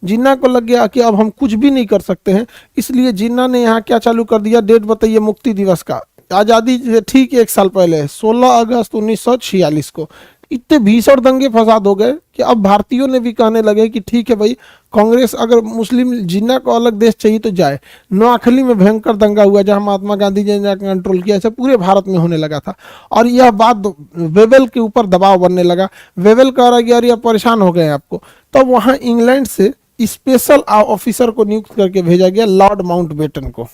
जिन्ना को लग गया कि अब हम कुछ भी नहीं कर सकते हैं, इसलिए जिन्ना ने यहाँ क्या चालू कर दिया, डेट बताइए मुक्ति दिवस का, आज़ादी से ठीक 1 साल पहले 16 अगस्त 1946 को। इतने भीषण दंगे फसाद हो गए कि अब भारतीयों ने भी कहने लगे कि ठीक है भाई, कांग्रेस अगर मुस्लिम जिन्ना को अलग देश चाहिए तो जाए। नोआखली में भयंकर दंगा हुआ जहां महात्मा गांधी जी ने कंट्रोल किया, ऐसा पूरे भारत में होने लगा था। और यह बात वेवेल के ऊपर दबाव बनने लगा। वेवेल कह रहा कि यार ये परेशान हो गए हैं आपको। तब वहां इंग्लैंड से स्पेशल ऑफिसर को नियुक्त करके भेजा गया, लॉर्ड माउंटबेटन को।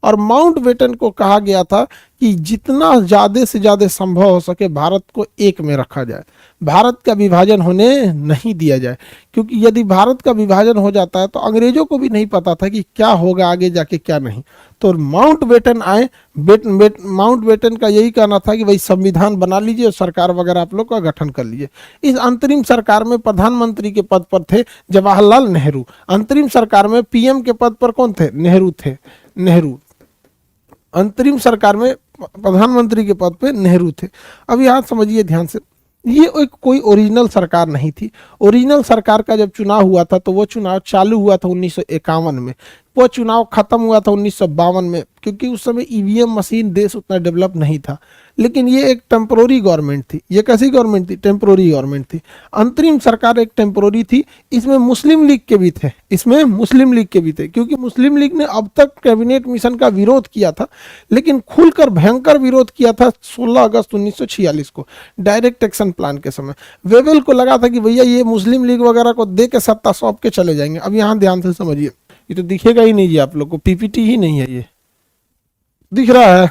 और माउंटबेटन को कहा गया था कि जितना ज़्यादा से ज़्यादा संभव हो सके भारत को एक में रखा जाए, भारत का विभाजन होने नहीं दिया जाए, क्योंकि यदि भारत का विभाजन हो जाता है तो अंग्रेजों को भी नहीं पता था कि क्या होगा आगे जाके क्या नहीं। तो माउंटबेटन आए, माउंटबेटन का यही कहना था कि भाई संविधान बना लीजिए और सरकार वगैरह आप लोग का गठन कर लीजिए। इस अंतरिम सरकार में प्रधानमंत्री के पद पर थे जवाहरलाल नेहरू। अंतरिम सरकार में पीएम के पद पर कौन थे? नेहरू थे। नेहरू अंतरिम सरकार में प्रधानमंत्री के पद पे नेहरू थे। अब यहाँ समझिए ध्यान से, ये एक कोई ओरिजिनल सरकार नहीं थी। ओरिजिनल सरकार का जब चुनाव हुआ था तो वो चुनाव चालू हुआ था 1951 में, वो चुनाव खत्म हुआ था 1952 में, क्योंकि उस समय ईवीएम मशीन देश उतना डेवलप नहीं था। लेकिन ये एक टेम्पोररी गवर्नमेंट थी। ये कैसी गवर्नमेंट थी? टेम्पोररी गवर्नमेंट थी। अंतरिम सरकार एक टेम्पोररी थी। इसमें मुस्लिम लीग के भी थे, इसमें मुस्लिम लीग के भी थे, क्योंकि मुस्लिम लीग ने अब तक कैबिनेट मिशन का विरोध किया था, लेकिन खुलकर भयंकर विरोध किया था 16 अगस्त 1946 को, डायरेक्ट एक्शन प्लान के समय। वेवेल को लगा था कि भैया ये मुस्लिम लीग वगैरह को दे के सत्ता सौंप के चले जाएंगे। अब यहाँ ध्यान से समझिए, ये तो दिखेगा ही नहीं जी आप लोग को, पीपीटी ही नहीं है। ये दिख रहा है?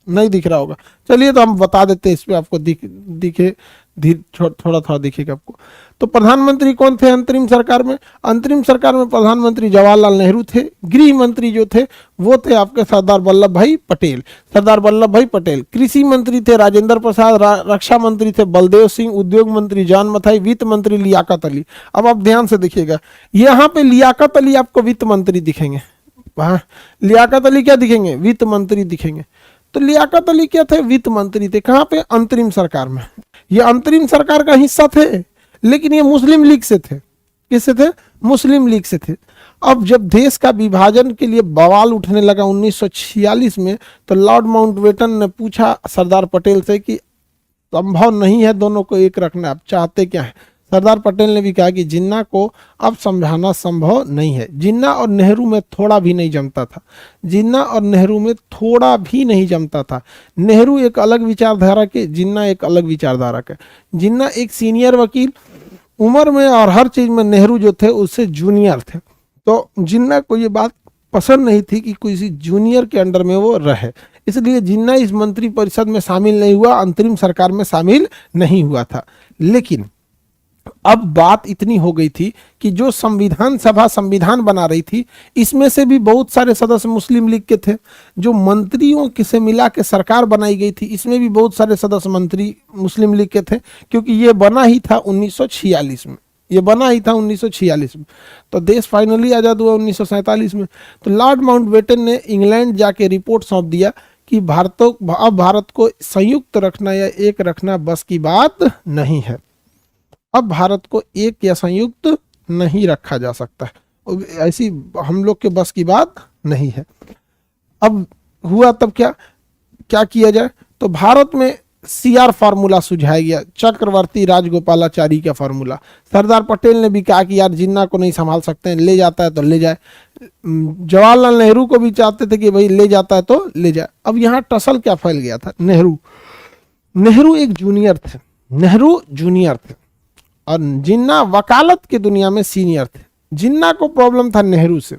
नहीं दिख रहा होगा। चलिए तो हम बता देते हैं, इस पे आपको दिखे थोड़ा थोड़ा दिखेगा आपको। तो प्रधानमंत्री कौन थे अंतरिम सरकार में? अंतरिम सरकार में प्रधानमंत्री जवाहरलाल नेहरू थे। गृह मंत्री जो थे वो थे आपके सरदार वल्लभ भाई पटेल, सरदार वल्लभ भाई पटेल। कृषि मंत्री थे राजेंद्र प्रसाद, रक्षा मंत्री थे बलदेव सिंह, उद्योग मंत्री जॉन मथाई, वित्त मंत्री लियाकत अली। अब आप ध्यान से देखिएगा, यहाँ पे लियाकत अली आपको वित्त मंत्री दिखेंगे, वहाँ लियाकत अली क्या दिखेंगे? वित्त मंत्री दिखेंगे। तो लियाकत अली क्या थे? वित्त मंत्री थे। कहाँ पे? अंतरिम सरकार में। ये अंतरिम सरकार का हिस्सा थे, लेकिन ये मुस्लिम लीग से थे। किससे थे? मुस्लिम लीग से थे। अब जब देश का विभाजन के लिए बवाल उठने लगा 1946 में, तो लॉर्ड माउंटबेटन ने पूछा सरदार पटेल से कि संभव नहीं है दोनों को एक रखना, आप चाहते क्या है? सरदार पटेल ने भी कहा कि जिन्ना को अब समझाना संभव नहीं है। जिन्ना और नेहरू में थोड़ा भी नहीं जमता था। जिन्ना और नेहरू में थोड़ा भी नहीं जमता था। नेहरू एक अलग विचारधारा के, जिन्ना एक अलग विचारधारा के। जिन्ना एक सीनियर वकील, उम्र में और हर चीज में नेहरू जो थे उससे जूनियर थे। तो जिन्ना को ये बात पसंद नहीं थी कि किसी जूनियर के अंडर में वो रहे, इसलिए जिन्ना इस मंत्री परिषद में शामिल नहीं हुआ, अंतरिम सरकार में शामिल नहीं हुआ था। लेकिन अब बात इतनी हो गई थी कि जो संविधान सभा संविधान बना रही थी, इसमें से भी बहुत सारे सदस्य मुस्लिम लीग के थे। जो मंत्रियों से मिला के सरकार बनाई गई थी, इसमें भी बहुत सारे सदस्य मंत्री मुस्लिम लीग के थे, क्योंकि ये बना ही था 1946 में। ये बना ही था 1946 में। तो देश फाइनली आज़ाद हुआ 1947 में। तो लॉर्ड माउंटबेटन ने इंग्लैंड जाके रिपोर्ट सौंप दिया कि अब भारत को संयुक्त रखना या एक रखना बस की बात नहीं है। अब भारत को एक या संयुक्त नहीं रखा जा सकता, ऐसी हम लोग के बस की बात नहीं है। अब हुआ तब क्या किया जाए? तो भारत में सीआर फार्मूला सुझाया गया, चक्रवर्ती राजगोपालाचारी का फार्मूला। सरदार पटेल ने भी कहा कि यार जिन्ना को नहीं संभाल सकते हैं, ले जाता है तो ले जाए। जवाहरलाल नेहरू को भी चाहते थे कि भाई ले जाता है तो ले जाए। अब यहाँ टसल क्या फैल गया था? नेहरू एक जूनियर थे, नेहरू जूनियर थे और जिन्ना वकालत के दुनिया में सीनियर थे। जिन्ना को प्रॉब्लम था नेहरू से।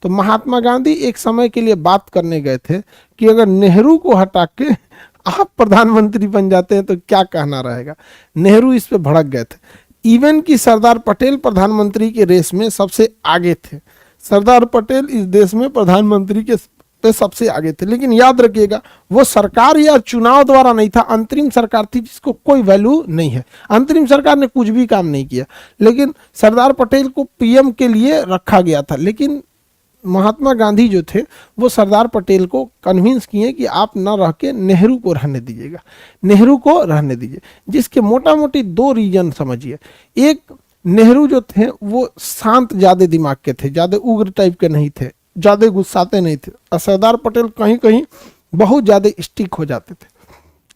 तो महात्मा गांधी एक समय के लिए बात करने गए थे कि अगर नेहरू को हटा के आप प्रधानमंत्री बन जाते हैं तो क्या कहना रहेगा। नेहरू इस पे भड़क गए थे। इवन कि सरदार पटेल प्रधानमंत्री के रेस में सबसे आगे थे। सरदार पटेल इस देश में प्रधानमंत्री के पे सबसे आगे थे। लेकिन याद रखिएगा, वो सरकार या चुनाव द्वारा नहीं था, अंतरिम सरकार थी जिसको कोई वैल्यू नहीं है। अंतरिम सरकार ने कुछ भी काम नहीं किया, लेकिन सरदार पटेल को पीएम के लिए रखा गया था। लेकिन महात्मा गांधी जो थे वो सरदार पटेल को कन्विंस किए कि आप न रह के नेहरू को रहने दीजिएगा, नेहरू को रहने दीजिए। जिसके मोटा मोटी दो रीजन समझिए। एक, नेहरू जो थे वो शांत ज्यादा दिमाग के थे, ज्यादा उग्र टाइप के नहीं थे, ज्यादा गुस्साते नहीं थे। और सरदार पटेल कहीं कहीं बहुत ज्यादा स्टिक हो जाते थे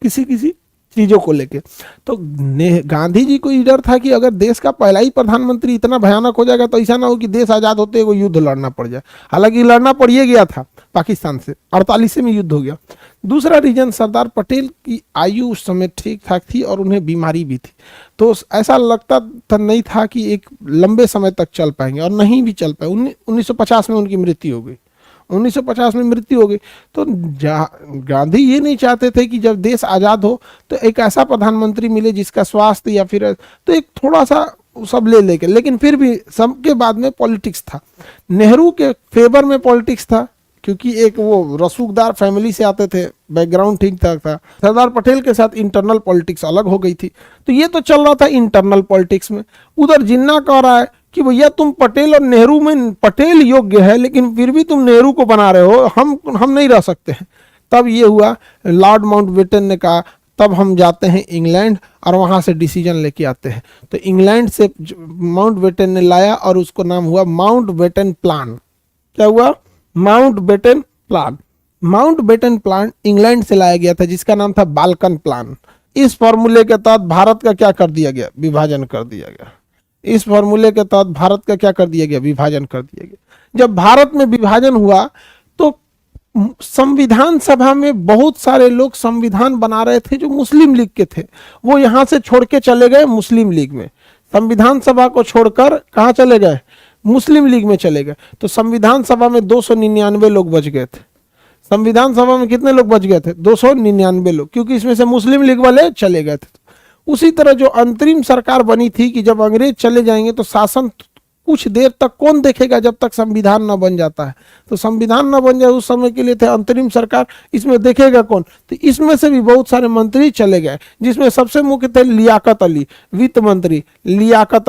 किसी किसी चीजों को लेके। तो गांधी जी को ये डर था कि अगर देश का पहला ही प्रधानमंत्री इतना भयानक हो जाएगा तो ऐसा ना हो कि देश आजाद होते हुए युद्ध लड़ना पड़ जाए। हालांकि लड़ना पड़ ही गया था पाकिस्तान से, 48 में युद्ध हो गया। दूसरा रीजन, सरदार पटेल की आयु उस समय ठीक ठाक थी और उन्हें बीमारी भी थी, तो ऐसा लगता नहीं था कि एक लंबे समय तक चल पाएंगे, और नहीं भी चल पाए। 1950 में उनकी मृत्यु हो गई, 1950 में मृत्यु हो गई। तो गांधी ये नहीं चाहते थे कि जब देश आज़ाद हो तो एक ऐसा प्रधानमंत्री मिले जिसका स्वास्थ्य या फिर तो एक थोड़ा सा सब ले लेके, लेकिन फिर भी सबके बाद में पॉलिटिक्स था। नेहरू के फेवर में पॉलिटिक्स था क्योंकि एक वो रसूखदार फैमिली से आते थे, बैकग्राउंड ठीक ठाक था। सरदार पटेल के साथ इंटरनल पॉलिटिक्स अलग हो गई थी, तो ये तो चल रहा था इंटरनल पॉलिटिक्स में। उधर जिन्ना कह रहा है कि भैया तुम पटेल और नेहरू में पटेल योग्य है लेकिन फिर भी तुम नेहरू को बना रहे हो, हम नहीं रह सकते हैं। तब ये हुआ, लॉर्ड माउंटबेटन ने कहा तब हम जाते हैं इंग्लैंड और वहाँ से डिसीजन लेके आते हैं। तो इंग्लैंड से माउंटबेटन ने लाया और उसको नाम हुआ माउंटबेटन प्लान। क्या हुआ? Mountbatten plan. Mountbatten plan England से लाया गया था जिसका नाम था बाल्कन प्लान। इस फॉर्मूले के तहत भारत का क्या कर दिया गया? विभाजन कर दिया गया। इस फॉर्मूले के तहत भारत का क्या कर दिया गया? विभाजन कर दिया गया। जब भारत में विभाजन हुआ तो संविधान सभा में बहुत सारे लोग संविधान बना रहे थे जो मुस्लिम लीग के थे, वो यहां से छोड़ के चले गए मुस्लिम लीग में। संविधान सभा को छोड़कर कहां चले गए? मुस्लिम लीग में चले गए। तो संविधान सभा में 299 लोग बच गए थे। संविधान सभा में कितने लोग बच गए थे? 299 लोग, क्योंकि इसमें से मुस्लिम लीग वाले चले गए थे। उसी तरह जो अंतरिम सरकार बनी थी कि जब अंग्रेज चले जाएंगे तो शासन कुछ देर तक कौन देखेगा जब तक संविधान न बन जाता है। तो संविधान न बन जाए उस समय के लिए थे अंतरिम सरकार, इसमें देखेगा कौन? तो इसमें से भी बहुत सारे मंत्री चले गए, जिसमें सबसे मुख्य थे लियाकत अली, वित्त मंत्री लियाकत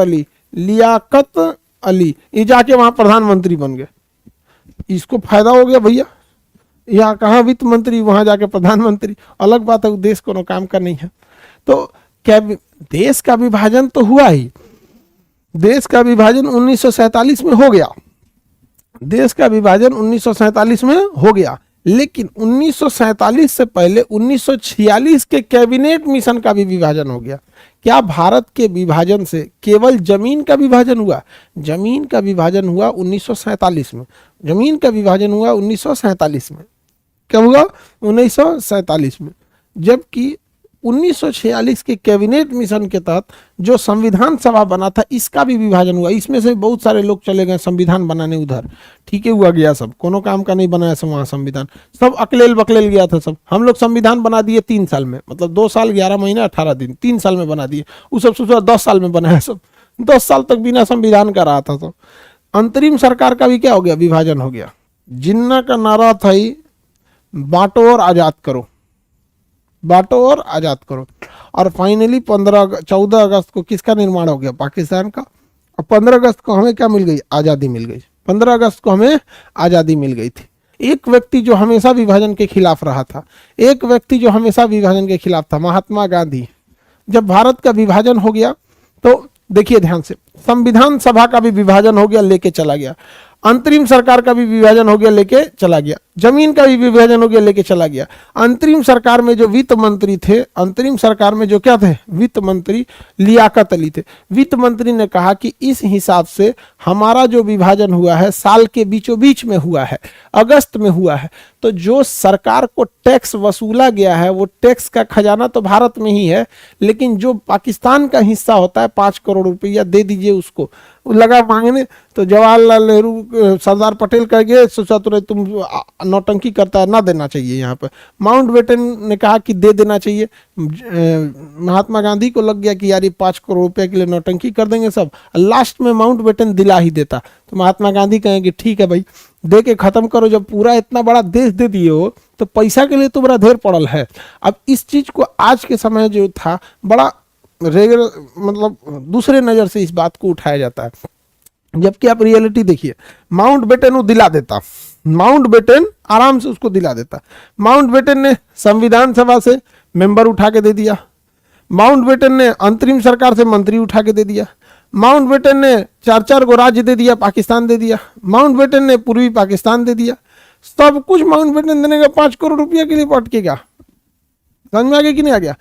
अली। ये जाके वहां प्रधानमंत्री बन गए। इसको फायदा हो गया भैया, यहाँ कहाँ वित्त मंत्री, वहां जाके प्रधानमंत्री। अलग बात है, देश को काम का नहीं है। तो क्या देश का विभाजन तो हुआ ही, देश का विभाजन 1947 में हो गया, देश का विभाजन 1947 में हो गया। लेकिन 1947 से पहले 1946 के कैबिनेट मिशन का भी विभाजन हो गया। क्या भारत के विभाजन से केवल जमीन का विभाजन हुआ? जमीन का विभाजन हुआ 1947 में। जमीन का विभाजन हुआ 1947 में। क्या हुआ? 1947 में। जबकि 1946 के कैबिनेट मिशन के तहत जो संविधान सभा बना था इसका भी विभाजन हुआ। इसमें से बहुत सारे लोग चले गए संविधान बनाने उधर, ठीक है, हुआ गया सब, कोनो काम का नहीं बनाया सब वहाँ संविधान, सब अकलेल बकलेल गया था सब। हम लोग संविधान बना दिए 3 साल में, मतलब 2 साल 11 महीने 18 दिन, 3 साल में बना दिए। उस सब सोचा 10 साल में बनाया सब, 10 साल तक बिना संविधान का रहा था। तो अंतरिम सरकार का भी क्या हो गया? विभाजन हो गया। जिन्ना का नारा था ही बांटो और आजाद करो, बांटो और आजाद करो। और फाइनली 14 अगस्त को किसका निर्माण हो गया? पाकिस्तान का। और 15 अगस्त को हमें क्या मिल गई? आज़ादी मिल गई। 15 अगस्त को हमें आज़ादी मिल गई थी। एक व्यक्ति जो हमेशा विभाजन के खिलाफ रहा था, एक व्यक्ति जो हमेशा विभाजन के खिलाफ था, महात्मा गांधी। जब भारत का विभाजन हो गया तो देखिए ध्यान से, संविधान सभा का भी विभाजन हो गया, लेके चला गया। अंतरिम सरकार का भी विभाजन हो गया, लेके चला गया। जमीन का भी विभाजन हो गया, लेके चला गया। अंतरिम सरकार में जो वित्त मंत्री थे, अंतरिम सरकार में जो क्या थे? वित्त मंत्री लियाकत अली थे। वित्त मंत्री ने कहा कि इस हिसाब से हमारा जो विभाजन हुआ है साल के बीचों बीच में हुआ है, अगस्त में हुआ है। तो जो सरकार को टैक्स वसूला गया है वो टैक्स का खजाना तो भारत में ही है, लेकिन जो पाकिस्तान का हिस्सा होता है 5 करोड़ रुपया दे दीजिए उसको, लगा मांगने। तो जवाहरलाल नेहरू, सरदार पटेल कह गए सोचा तुम नौटंकी करता है, ना देना चाहिए। यहाँ पर माउंटबेटन ने कहा कि दे देना चाहिए। महात्मा गांधी को लग गया कि यार ये 5 करोड़ रुपए के लिए नौटंकी कर देंगे सब। लास्ट में माउंटबेटन दिला ही देता। तो महात्मा गांधी कहेंगे ठीक है भाई, दे के खत्म करो। जब पूरा इतना बड़ा देश दे दिए हो तो पैसा के लिए तो बड़ा ढेर पड़ल है। अब इस चीज को आज के समय जो था बड़ा रेगुलर, मतलब दूसरे नजर से इस बात को उठाया जाता है। जबकि आप रियलिटी देखिए, माउंटबेटन वो दिला देता, माउंटबेटन आराम से उसको दिला देता। माउंटबेटन ने संविधान सभा से मेंबर उठा के दे दिया, माउंटबेटन ने अंतरिम सरकार से मंत्री उठा के दे दिया, माउंटबेटन ने 4-4 गो राज्य दे दिया, पाकिस्तान दे दिया, माउंटबेटन ने पूर्वी पाकिस्तान दे दिया, सब कुछ माउंटबेटन देने का 5 करोड़ रुपया के लिए पटकेगा। समझ में आ गया कि नहीं आ गया?